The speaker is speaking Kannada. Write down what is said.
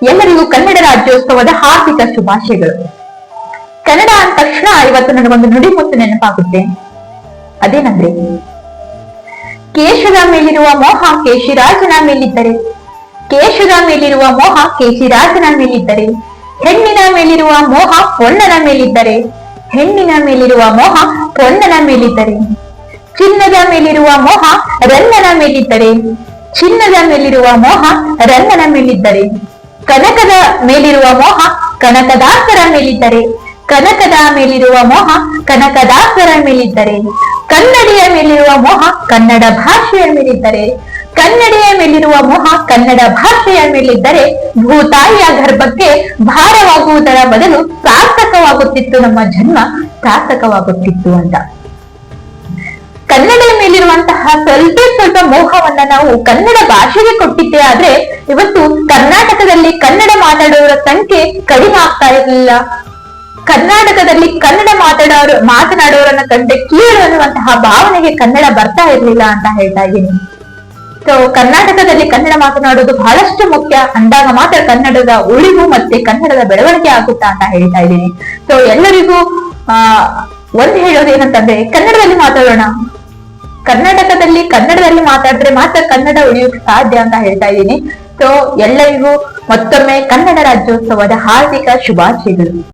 ಎಲ್ಲರಿಗೂ ಕನ್ನಡ ರಾಜ್ಯೋತ್ಸವದ ಹಾರ್ದಿಕ ಶುಭಾಶಯಗಳು. ಕನ್ನಡ ಅಂದ ತಕ್ಷಣ ಇವತ್ತು ನನಗೊಂದು ನುಡಿಮುತ್ತು ನೆನಪಾಗುತ್ತೆ. ಅದೇನಂದ್ರೆ, ಕೇಶದ ಮೇಲಿರುವ ಮೋಹ ಕೇಶಿರಾಜನ ಮೇಲಿದ್ದರೆ, ಕೇಶದ ಮೇಲಿರುವ ಮೋಹ ಕೇಶಿರಾಜನ ಮೇಲಿದ್ದರೆ, ಹೆಣ್ಣಿನ ಮೇಲಿರುವ ಮೋಹ ಪೊಣ್ಣನ ಮೇಲಿದ್ದರೆ, ಹೆಣ್ಣಿನ ಮೇಲಿರುವ ಮೋಹ ಪೊಣ್ಣನ ಮೇಲಿದ್ದರೆ, ಚಿನ್ನದ ಮೇಲಿರುವ ಮೋಹ ರನ್ನನ ಮೇಲಿದ್ದರೆ, ಚಿನ್ನದ ಮೇಲಿರುವ ಮೋಹ ರನ್ನನ ಮೇಲಿದ್ದರೆ, ಕನಕದ ಮೇಲಿರುವ ಮೋಹ ಕನಕದಾಸರ ಮೇಲಿದ್ದರೆ, ಕನಕದ ಮೇಲಿರುವ ಮೋಹ ಕನಕದಾಸರ ಮೇಲಿದ್ದರೆ, ಕನ್ನಡಿಯ ಮೇಲಿರುವ ಮೋಹ ಕನ್ನಡ ಭಾಷೆಯ ಮೇಲಿದ್ದರೆ, ಕನ್ನಡಿಯ ಮೇಲಿರುವ ಮೋಹ ಕನ್ನಡ ಭಾಷೆಯ ಮೇಲಿದ್ದರೆ, ಭೂತಾಯಿಯ ಗರ್ಭಕ್ಕೆ ಭಾರವಾಗುವುದರ ಬದಲು ಸಾರ್ಥಕವಾಗುತ್ತಿತ್ತು ನಮ್ಮ ಜನ್ಮ, ಸಾರ್ಥಕವಾಗುತ್ತಿತ್ತು ಅಂತ. ಕನ್ನಡ ಮೇಲಿರುವಂತಹ ಸ್ವಲ್ಪ ಮೋಹವನ್ನ ನಾವು ಕನ್ನಡ ಭಾಷೆಗೆ ಕೊಟ್ಟಿದ್ದೇ ಆದ್ರೆ ಇವತ್ತು ಕರ್ನಾಟಕದಲ್ಲಿ ಕನ್ನಡ ಮಾತಾಡುವವರ ಸಂಖ್ಯೆ ಕಡಿಮೆ ಆಗ್ತಾ ಇರಲಿಲ್ಲ. ಕರ್ನಾಟಕದಲ್ಲಿ ಕನ್ನಡ ಮಾತನಾಡುವವರನ್ನ ಕಂಡೆ ಕೀಳು ಅನ್ನುವಂತಹ ಭಾವನೆಗೆ ಕನ್ನಡ ಬರ್ತಾ ಇರ್ಲಿಲ್ಲ ಅಂತ ಹೇಳ್ತಾ ಇದ್ದೀನಿ. ಸೊ ಕರ್ನಾಟಕದಲ್ಲಿ ಕನ್ನಡ ಮಾತನಾಡುವುದು ಬಹಳಷ್ಟು ಮುಖ್ಯ. ಅಂದಾಗ ಮಾತ್ರ ಕನ್ನಡದ ಉಳಿವು ಮತ್ತೆ ಕನ್ನಡದ ಬೆಳವಣಿಗೆ ಆಗುತ್ತಾ ಅಂತ ಹೇಳ್ತಾ ಇದ್ದೀನಿ. ಸೊ ಎಲ್ಲರಿಗೂ ಒಂದು ಹೇಳೋದೇನಂತಂದ್ರೆ, ಕನ್ನಡದಲ್ಲಿ ಮಾತಾಡೋಣ. ಕರ್ನಾಟಕದಲ್ಲಿ ಕನ್ನಡದಲ್ಲಿ ಮಾತಾಡಿದ್ರೆ ಮಾತ್ರ ಕನ್ನಡ ಉಳಿಯೋಕೆ ಸಾಧ್ಯ ಅಂತ ಹೇಳ್ತಾ ಇದ್ದೀನಿ. ಸೊ ಎಲ್ಲರಿಗೂ ಮತ್ತೊಮ್ಮೆ ಕನ್ನಡ ರಾಜ್ಯೋತ್ಸವದ ಹಾರ್ದಿಕ ಶುಭಾಶಯಗಳು.